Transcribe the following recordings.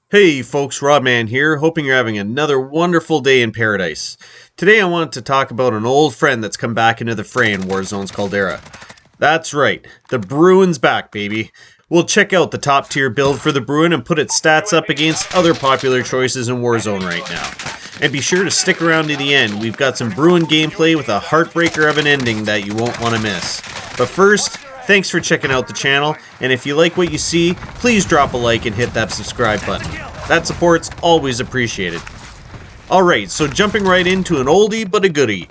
Hey folks, Rodman here, hoping you're having another wonderful day in paradise. Today I wanted to talk about an old friend that's come back into the fray in Warzone's Caldera. That's right, the Bruin's back, baby. We'll check out the top tier build for the Bruin and put its stats up against other popular choices in Warzone right now. And be sure to stick around to the end, we've got some Bruin gameplay with a heartbreaker of an ending that you won't want to miss. But first, thanks for checking out the channel, and if you like what you see, please drop a like and hit that subscribe button. That support's always appreciated. Alright, so jumping right into an oldie but a goodie.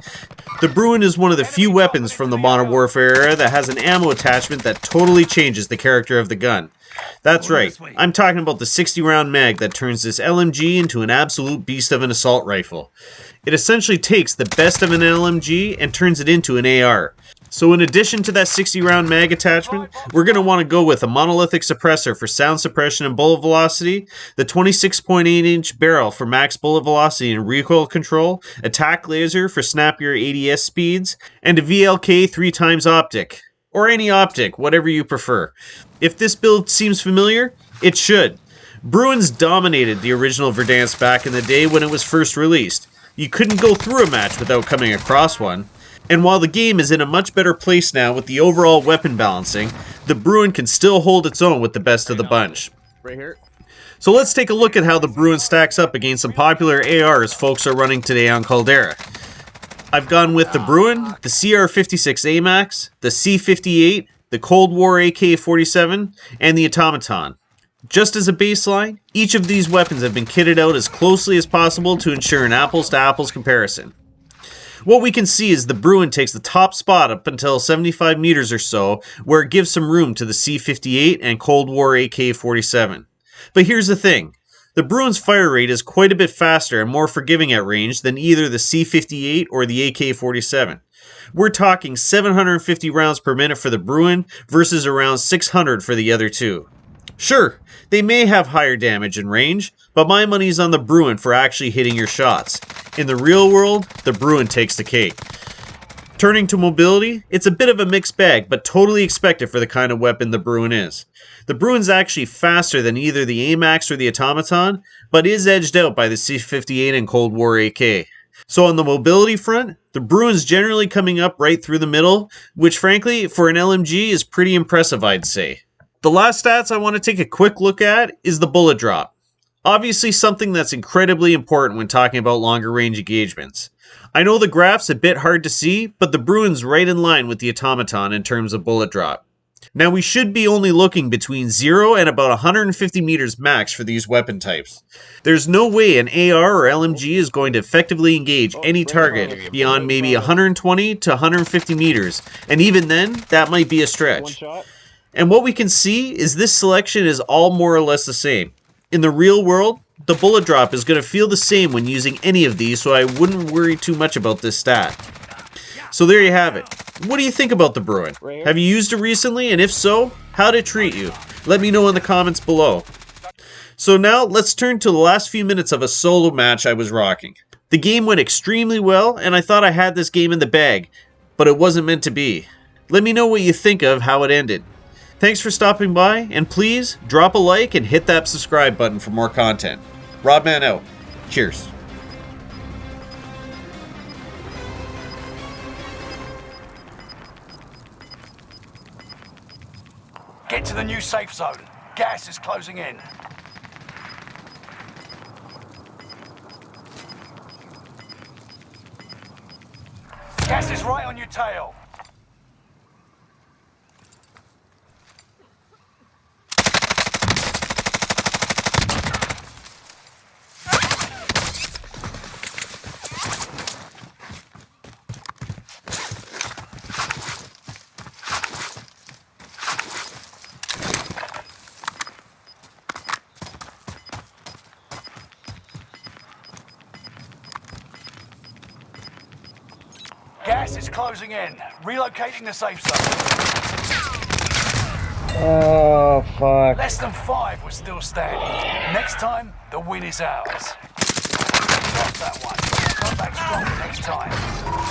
The Bruin is one of the few weapons from the Modern Warfare era that has an ammo attachment that totally changes the character of the gun. That's right, I'm talking about the 60 round mag that turns this LMG into an absolute beast of an assault rifle. It essentially takes the best of an LMG and turns it into an AR. So in addition to that 60 round mag attachment, we're going to want to go with a monolithic suppressor for sound suppression and bullet velocity, the 26.8-inch barrel for max bullet velocity and recoil control, a tac laser for snappier ADS speeds, and a VLK 3x optic. Or any optic, whatever you prefer. If this build seems familiar, it should. Bruins dominated the original Verdansk back in the day when it was first released. You couldn't go through a match without coming across one. And while the game is in a much better place now with the overall weapon balancing, the Bruin can still hold its own with the best of the bunch. Right here. So let's take a look at how the Bruin stacks up against some popular ARs folks are running today on Caldera. I've gone with the Bruin, the CR56 AMAX, the C58, the Cold War AK-47, and the Automaton. Just as a baseline, each of these weapons have been kitted out as closely as possible to ensure an apples-to-apples comparison. What we can see is the Bruin takes the top spot up until 75 meters or so, where it gives some room to the C58 and Cold War AK-47. But here's the thing. The Bruin's fire rate is quite a bit faster and more forgiving at range than either the C58 or the AK-47. We're talking 750 rounds per minute for the Bruin versus around 600 for the other two. Sure, they may have higher damage and range, but my money's on the Bruin for actually hitting your shots. In the real world, the Bruin takes the cake. Turning to mobility, it's a bit of a mixed bag, but totally expected for the kind of weapon the Bruin is. The Bruin's actually faster than either the AMAX or the Automaton, but is edged out by the C58 and Cold War AK. So on the mobility front, the Bruin's generally coming up right through the middle, which frankly, for an LMG is pretty impressive, I'd say. The last stats I want to take a quick look at is the bullet drop. Obviously something that's incredibly important when talking about longer range engagements. I know the graph's a bit hard to see, but the Bruin's right in line with the Automaton in terms of bullet drop. Now we should be only looking between 0 and about 150 meters max for these weapon types. There's no way an AR or LMG is going to effectively engage any target beyond maybe 120 to 150 meters, and even then, that might be a stretch. And what we can see is this selection is all more or less the same. In the real world, the bullet drop is going to feel the same when using any of these, so I wouldn't worry too much about this stat. So there you have it. What do you think about the Bruin? Have you used it recently, and if so, how'd it treat you? Let me know in the comments below. So now, let's turn to the last few minutes of a solo match I was rocking. The game went extremely well, and I thought I had this game in the bag, but it wasn't meant to be. Let me know what you think of how it ended. Thanks for stopping by, and please drop a like and hit that subscribe button for more content. Rodman out. Cheers. Get to the new safe zone. Gas is closing in. Gas is right on your tail. Gas is closing in. Relocating the safe zone. Oh, fuck. Less than 5 were still standing. Next time, the win is ours. Lost that one. Come back strong next time.